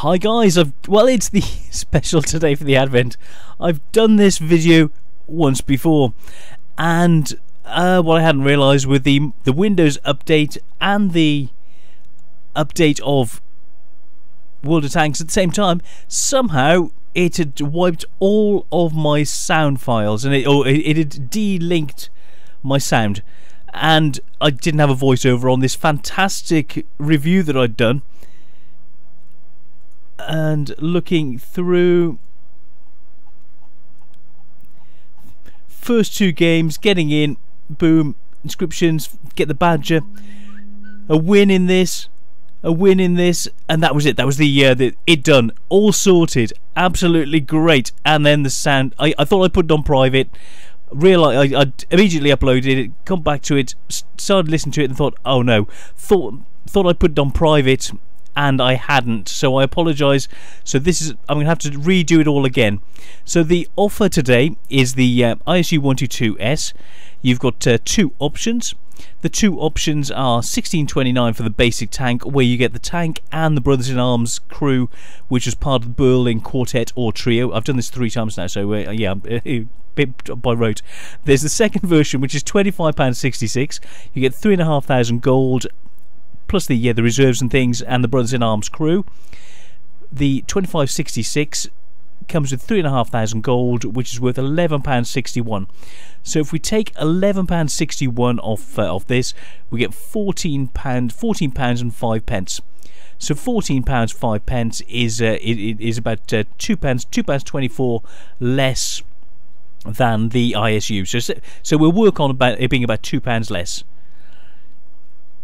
Hi guys, well, it's the special today for the Advent. I've done this video once before, and what I hadn't realised with the Windows update and the update of World of Tanks at the same time, somehow it had wiped all of my sound files, and it had de-linked my sound, and I didn't have a voiceover on this fantastic review that I'd done. And looking through first two games, getting in, boom, inscriptions, get the badger, a win in this, and that was it. That was the it done, all sorted, absolutely great. And then the sound, I thought I put it on private, realized I immediately uploaded it, come back to it, started listening to it, and thought, oh no, thought I put it on private, and I hadn't, so I apologise. So this is, I'm going to have to redo it all again. So the offer today is the ISU-122S. You've got two options. The two options are $16.29 for the basic tank, where you get the tank and the Brothers-in-Arms crew, which is part of the Berlin Quartet or Trio. I've done this 3 times now, so yeah, bit by rote. There's the second version, which is £25.66. You get 3,500 gold, plus the reserves and things, and the Brothers-in-Arms crew. The 25.66 comes with 3,500 gold, which is worth £11.61. So if we take £11.61 off this, we get £14 and 5 pence. So £14 5 pence is about £2.24 less than the ISU. So we'll work on about it being about £2 less.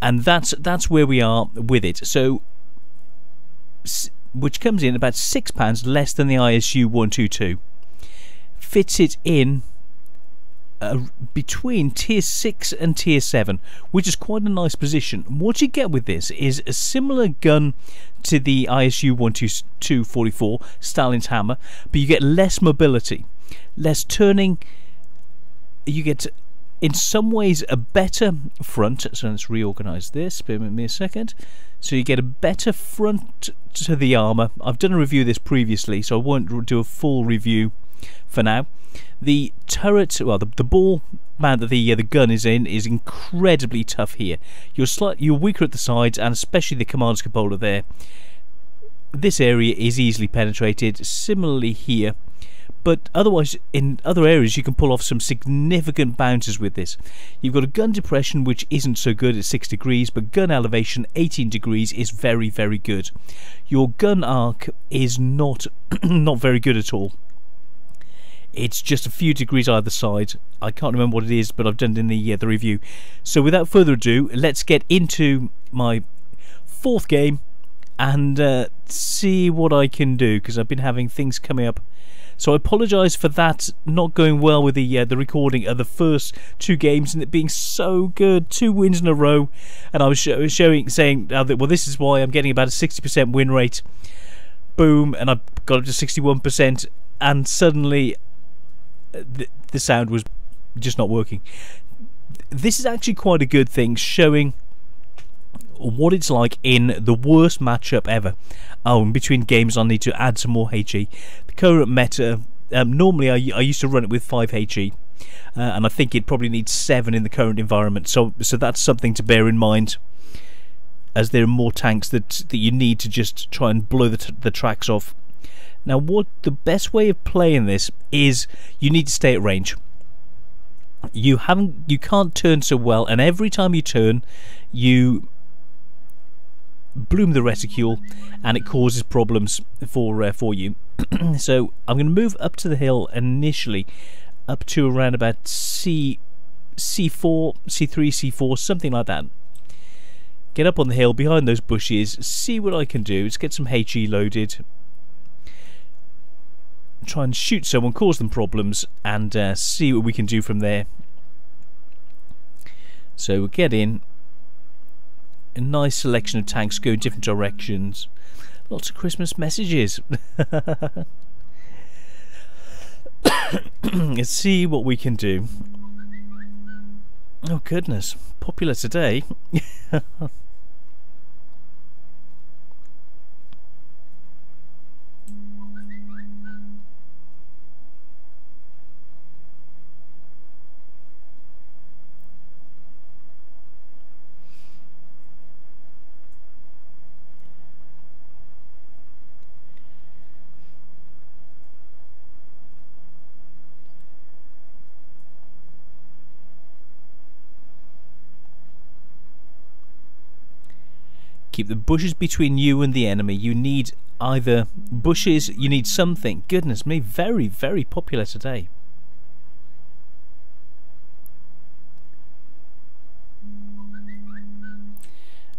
And that's where we are with it. So, which comes in about £6 less than the ISU-122. Fits it in between tier 6 and tier 7, which is quite a nice position. What you get with this is a similar gun to the ISU-122-44, Stalin's hammer, but you get less mobility, less turning. You get, in some ways, a better front. So let's reorganize this. Bear with me a second. So you get a better front to the armor. I've done a review of this previously, so I won't do a full review for now. The turret, well, the ball mount that the gun is in is incredibly tough here. You're weaker at the sides, and especially the commander's cupola there. This area is easily penetrated. Similarly here. But otherwise, in other areas, you can pull off some significant bounces with this. You've got a gun depression, which isn't so good at 6 degrees, but gun elevation 18 degrees is very, very good. Your gun arc is not very good at all. It's just a few degrees either side. I can't remember what it is, but I've done it in the review. So without further ado, let's get into my 4th game and see what I can do, because I've been having things coming up. So I apologise for that not going well with the recording of the first 2 games and it being so good, 2 wins in a row, and I was saying that, well, this is why I'm getting about a 60% win rate. Boom, and I got up to 61%, and suddenly the sound was just not working. This is actually quite a good thing, showing what it's like in the worst matchup ever. Oh, in between games I need to add some more HE. The current meta, normally I used to run it with 5 HE, and I think it probably needs 7 in the current environment, so that's something to bear in mind, as there are more tanks that you need to just try and blow the tracks off. Now, what the best way of playing this is, you need to stay at range. You can't turn so well, and every time you turn, you bloom the reticule, and it causes problems for you. So I'm going to move up to the hill initially, up to around about C4, C3, C4, something like that. Get up on the hill behind those bushes, see what I can do. Let's get some HE loaded, try and shoot someone, cause them problems, and see what we can do from there. So we'll get in. A nice selection of tanks go in different directions. Lots of Christmas messages. Let's see what we can do. Oh goodness, popular today. Keep the bushes between you and the enemy. You need either bushes, you need something. Goodness me, very, very popular today.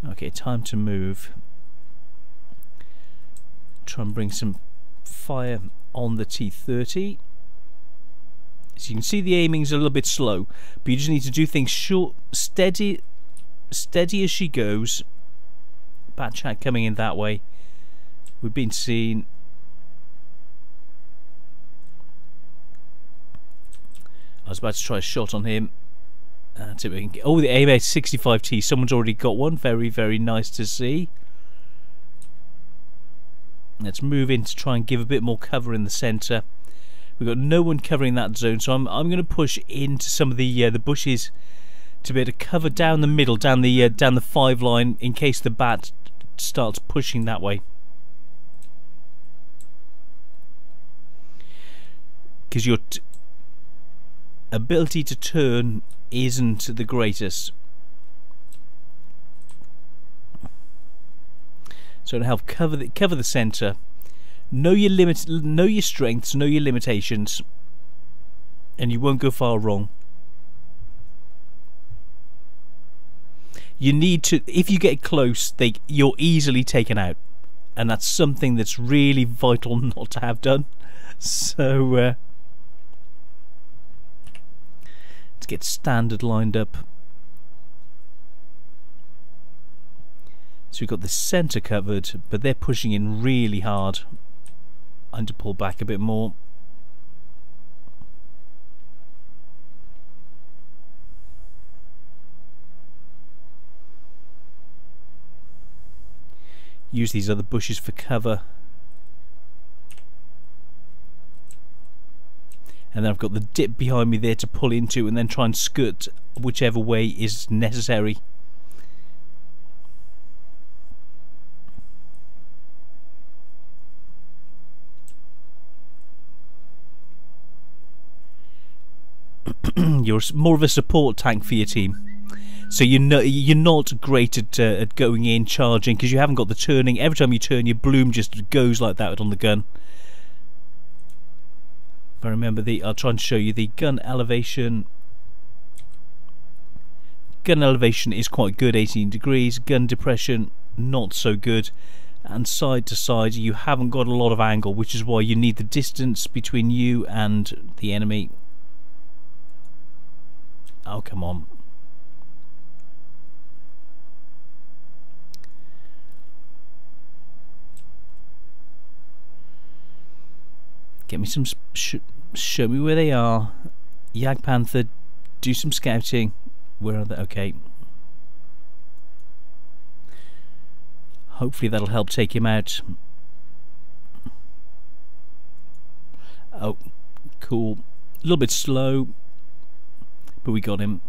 Okay, time to move. Try and bring some fire on the T-30. So you can see the aiming's a little bit slow, but you just need to do things short, steady as she goes. Batchat coming in that way. We've been seen. I was about to try a shot on him. See what we can get. Oh, the AMA-65T. Someone's already got one. Very, very nice to see. Let's move in to try and give a bit more cover in the centre. We've got no one covering that zone, so I'm going to push into some of the bushes to be able to cover down the middle, down the 5 line, in case the bat starts pushing that way. Because your ability to turn isn't the greatest. So to help cover the centre, know your strengths, know your limitations, and you won't go far wrong. You need to, if you get close, you're easily taken out, and that's something that's really vital not to have done. So let's get standard lined up. So we've got the centre covered, but they're pushing in really hard. I need to pull back a bit more. Use these other bushes for cover. And then I've got the dip behind me there to pull into, and then try and skirt whichever way is necessary. You're more of a support tank for your team, so you know you're not great at going in charging, because you haven't got the turning. Every time you turn, your bloom just goes like that on the gun. If I remember I'll try and show you the gun elevation. Gun elevation is quite good, 18 degrees. Gun depression, not so good. And side to side, you haven't got a lot of angle, which is why you need the distance between you and the enemy. Oh, come on. Get me some... show me where they are. Yag Panther, do some scouting. Where are they? Okay. Hopefully that'll help take him out. Oh, cool. A little bit slow, but we got him.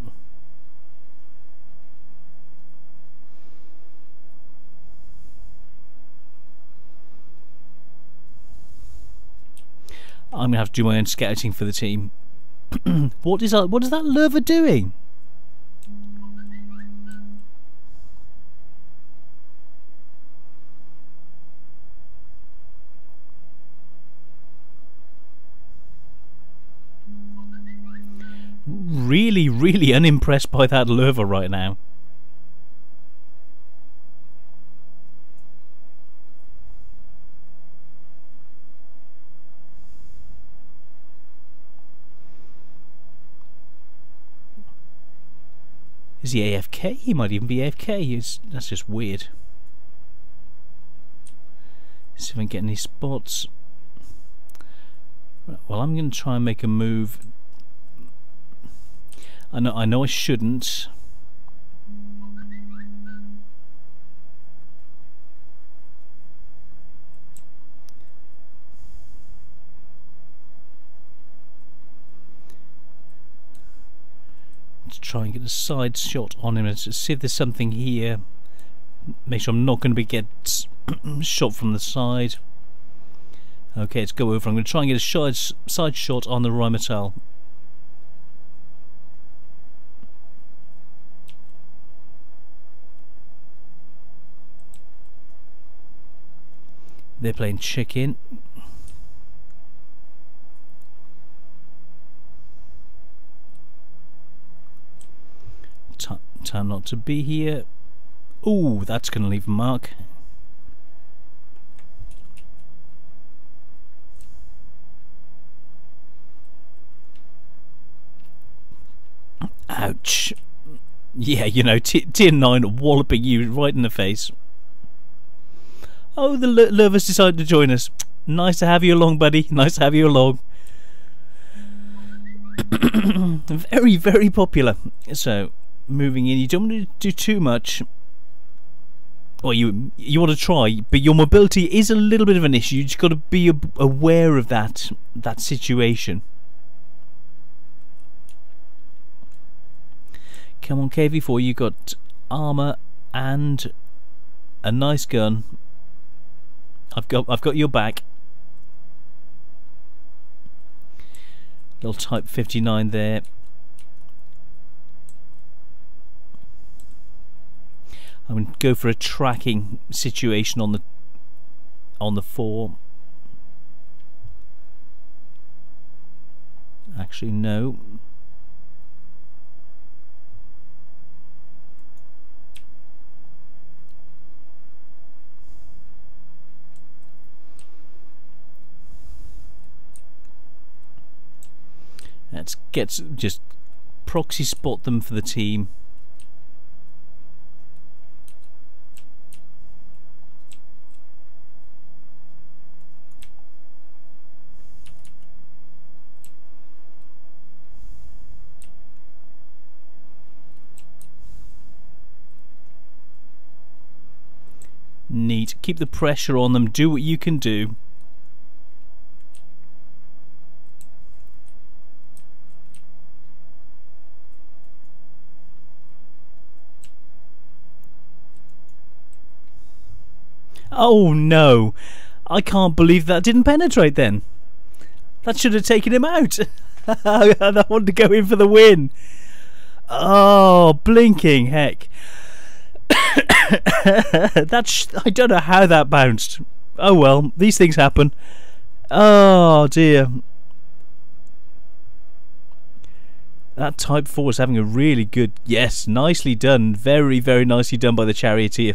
I'm gonna have to do my own scouting for the team. What is that lurver doing? Really unimpressed by that lurver right now. Is he AFK? He might even be AFK. That's just weird. See if I can get any spots. Well, I'm going to try and make a move. I know I shouldn't. Let's try and get a side shot on him and see if there's something here. Make sure I'm not going to get shot from the side. Okay, let's go over. I'm going to try and get a side shot on the Rheinmetall. They're playing chicken. Time not to be here. Ooh, that's going to leave a mark. Ouch. Yeah, you know, tier 9 walloping you right in the face. Oh, the Lurvers decided to join us. Nice to have you along, buddy. Nice to have you along. Very, very popular. So, moving in. You don't want to do too much. Well, you want to try, but your mobility is a little bit of an issue. You just got to be aware of that situation. Come on, KV4. You got armor and a nice gun. I've got your back. Little Type 59 there. I'm going to go for a tracking situation on the 4. Actually, no. Let's just proxy spot them for the team. Neat. Keep the pressure on them. Do what you can do. Oh no, I can't believe that didn't penetrate then. That should have taken him out. I wanted to go in for the win. Oh, blinking heck. I don't know how that bounced. Oh well, these things happen. Oh dear. That Type 4 is having a really good... Yes, nicely done. Very, very nicely done by the charioteer.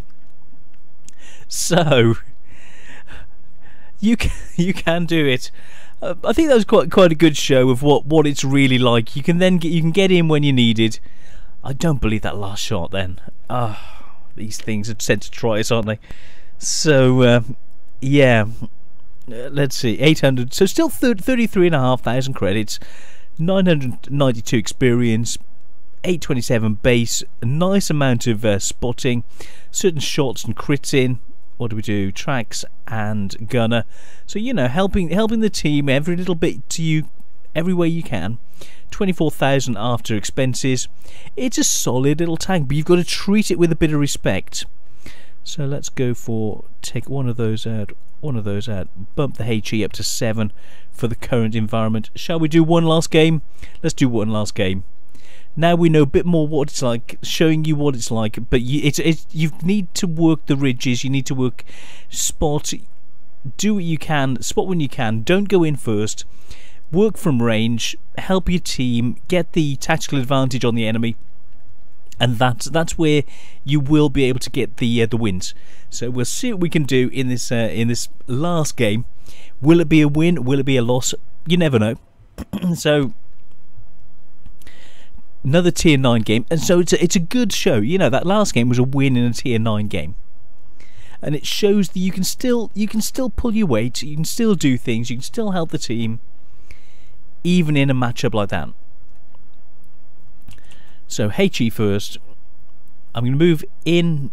So you can do it. I think that was quite a good show of what it's really like. You can get in when you need it. I don't believe that last shot then. These things are sent to try us, aren't they? So yeah, let's see, 800. So still 33,500 credits, 992 experience, 827 base. A nice amount of spotting, certain shots and crits in. What do we do? Tracks and gunner. So you know, helping the team every little bit to you, every way you can. 24,000 after expenses. It's a solid little tank, but you've got to treat it with a bit of respect. So let's go for take one of those out, bump the HE up to 7 for the current environment. Shall we do one last game? Let's do one last game. Now we know a bit more what it's like, showing you what it's like, but you need to work the ridges, you need to work spot, do what you can, spot when you can, don't go in first, work from range, help your team, get the tactical advantage on the enemy, and that's where you will be able to get the wins. So we'll see what we can do in this last game. Will it be a win? Will it be a loss? You never know. So another tier 9 game, and so it's a good show. You know, that last game was a win in a tier 9 game, and it shows that you can still pull your weight, you can still do things, you can still help the team even in a matchup like that. So HE first. I'm going to move in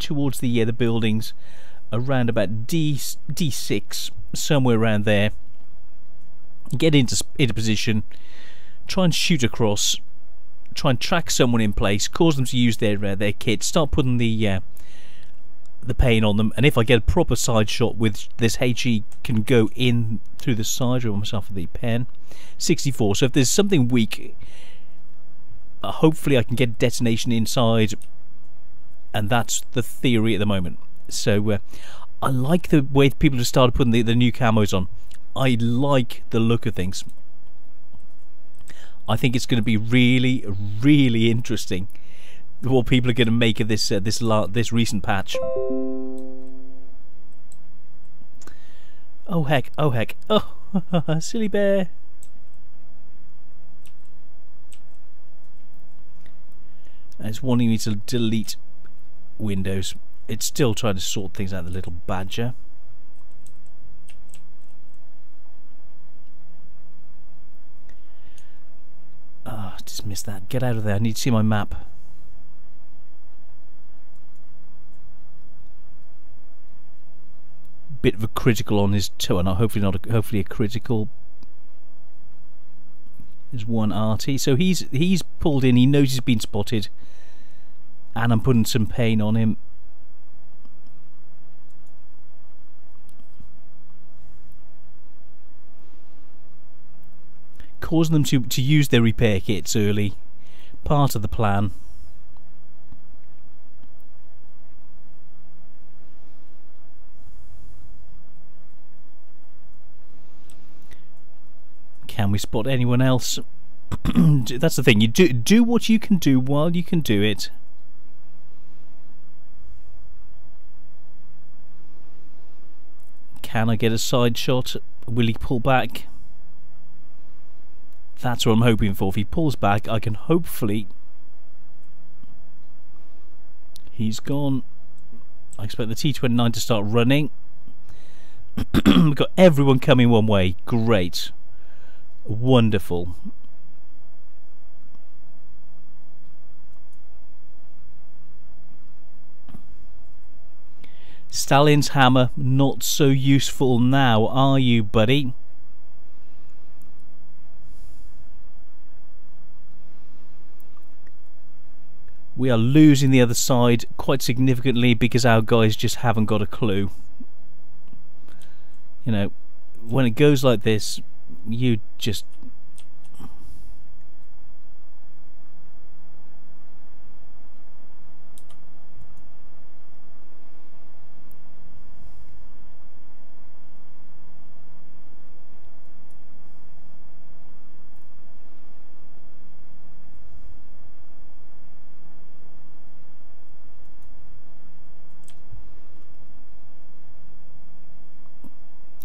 towards the buildings around about D6, somewhere around there. Get into position, try and shoot across, try and track someone in place, cause them to use their kit, start putting the pain on them, and if I get a proper side shot with this HE, can go in through the side. Roll myself with the pen. 64. So if there's something weak, hopefully I can get detonation inside, and that's the theory at the moment. So I like the way people have started putting the new camos on. I like the look of things. I think it's going to be really, really interesting what people are going to make of this this recent patch. Oh heck! Oh heck! Oh, silly bear! It's wanting me to delete Windows. It's still trying to sort things out, the little badger. Ah, oh, just missed that. Get out of there. I need to see my map. Bit of a critical on his toe, and hopefully a critical. There's one arty. So he's pulled in. He knows he's been spotted, and I'm putting some pain on him. Causing them to use their repair kits early. Part of the plan. Can we spot anyone else? That's the thing. You do what you can do while you can do it. Can I get a side shot? Will he pull back? That's what I'm hoping for. If he pulls back, I can hopefully... He's gone. I expect the T-29 to start running. We've got everyone coming one way. Great. Wonderful. Stalin's hammer, not so useful now, are you, buddy? We are losing the other side quite significantly because our guys just haven't got a clue. You know, when it goes like this, you just...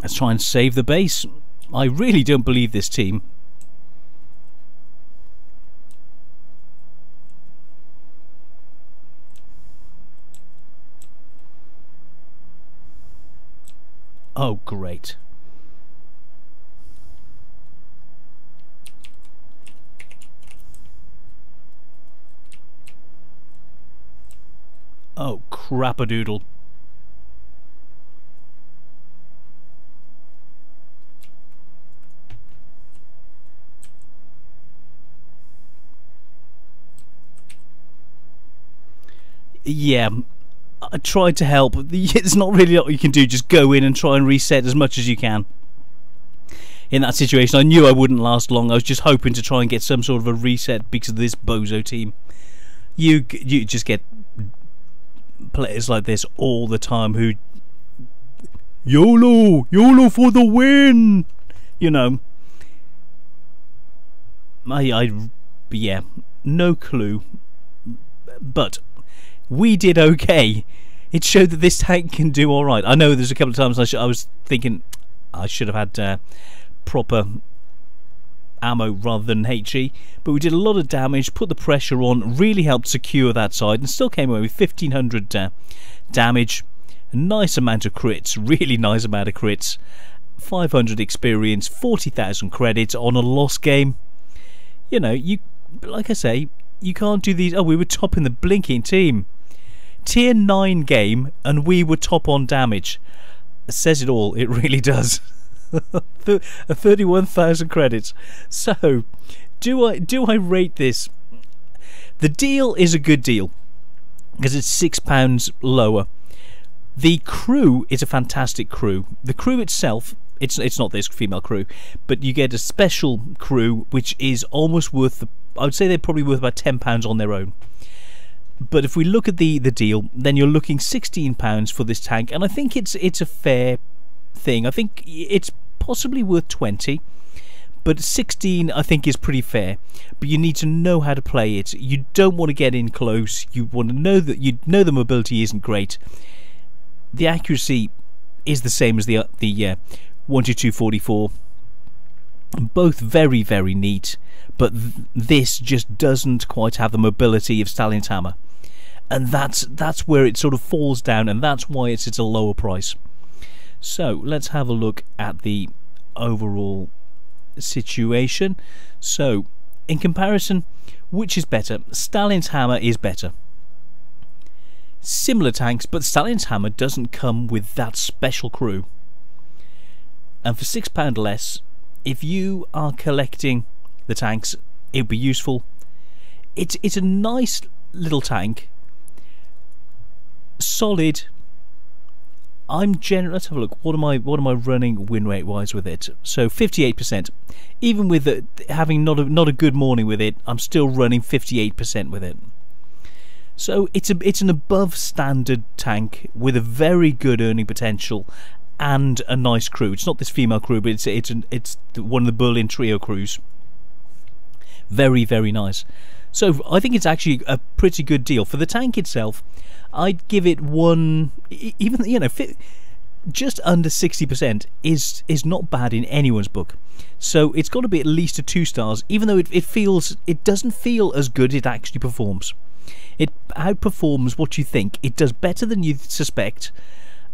Let's try and save the base. I really don't believe this team. Oh, great. Oh, crap-a-doodle. Yeah, I tried to help. There's not really a lot you can do. Just go in and try and reset as much as you can. In that situation, I knew I wouldn't last long. I was just hoping to try and get some sort of a reset because of this bozo team. You just get players like this all the time who... YOLO for the win! You know. Yeah, no clue. But... we did okay. It showed that this tank can do alright. I know there's a couple of times I was thinking I should have had proper ammo rather than HE, but we did a lot of damage, put the pressure on, really helped secure that side, and still came away with 1500 damage, a nice amount of crits, really nice amount of crits, 500 experience, 40,000 credits on a lost game. You know, you, like I say, you can't do these. Oh, we were top in the blinking team. Tier 9 game, and we were top on damage. It says it all. It really does. 31,000 credits. So, do I rate this? The deal is a good deal because it's £6 lower. The crew is a fantastic crew. The crew itself, it's not this female crew, but you get a special crew which is almost worth the... I would say they're probably worth about £10 on their own. But if we look at the deal, then you're looking £16 for this tank, and I think it's a fair thing. I think it's possibly worth 20, but 16 I think is pretty fair. But you need to know how to play it. You don't want to get in close. You want to know that the mobility isn't great. The accuracy is the same as the 122-44. Both very, very neat, but this just doesn't quite have the mobility of Stalin's hammer, and that's where it sort of falls down, and that's why it's at a lower price. So let's have a look at the overall situation. So in comparison, which is better? Stalin's hammer is better. Similar tanks, but Stalin's hammer doesn't come with that special crew, and for £6 less, if you are collecting the tanks, it would be useful. It's a nice little tank, solid. Let's have a look. What am I running win rate wise with it? So 58%. Even with having not a good morning with it, I'm still running 58% with it. So it's an above standard tank with a very good earning potential and a nice crew. It's not this female crew, but it's one of the Berlin trio crews. Very, very nice. So I think it's actually a pretty good deal for the tank itself. I'd give it one, even just under 60% is not bad in anyone's book. So it's got to be at least a 2 stars, even though it doesn't feel as good. It actually performs. It outperforms what you think. It does better than you suspect,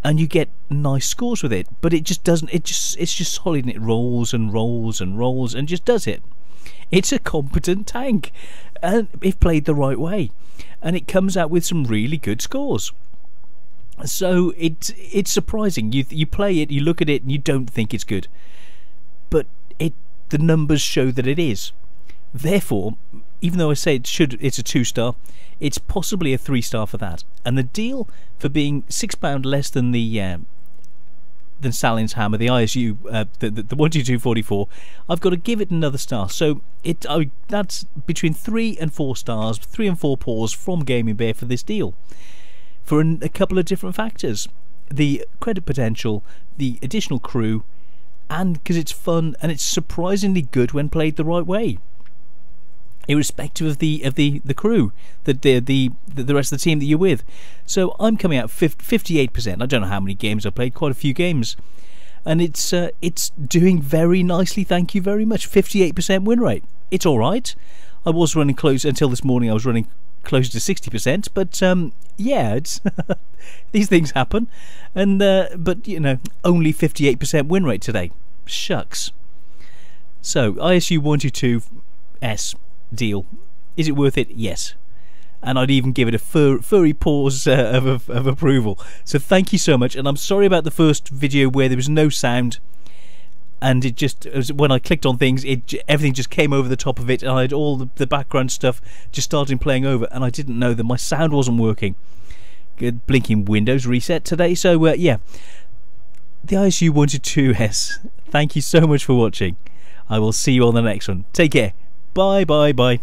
and you get nice scores with it. But it just doesn't. It's just solid, and it rolls and rolls and rolls and just does it. It's a competent tank, and if played the right way, and it comes out with some really good scores. So it's surprising. You play it, you look at it, and you don't think it's good, but the numbers show that it is. Therefore, even though I say it's a 2 star, it's possibly a 3 star for that. And the deal for being £6 less than than Stalin's hammer, the ISU, the 122-44, I've got to give it another star. So that's between 3 and 4 stars, 3 and 4 paws from Gaming Bear for this deal, for a couple of different factors: the credit potential, the additional crew, and because it's fun and it's surprisingly good when played the right way, irrespective of the crew, the rest of the team that you're with. So I'm coming out 58%. I don't know how many games I played, quite a few games, and it's doing very nicely. Thank you very much. 58% win rate. It's all right. I was running close until this morning. I was running closer to 60%, but yeah, it's these things happen. And but only 58% win rate today. Shucks. So ISU-122S deal, is it worth it? Yes, and I'd even give it a furry pause of approval. So thank you so much, and I'm sorry about the first video where there was no sound, and when I clicked on things, everything just came over the top of it, and I had all the background stuff just started playing over, and I didn't know that my sound wasn't working. Good blinking Windows reset today. So yeah, the ISU-122S. Thank you so much for watching. I will see you on the next one. Take care. Bye bye bye.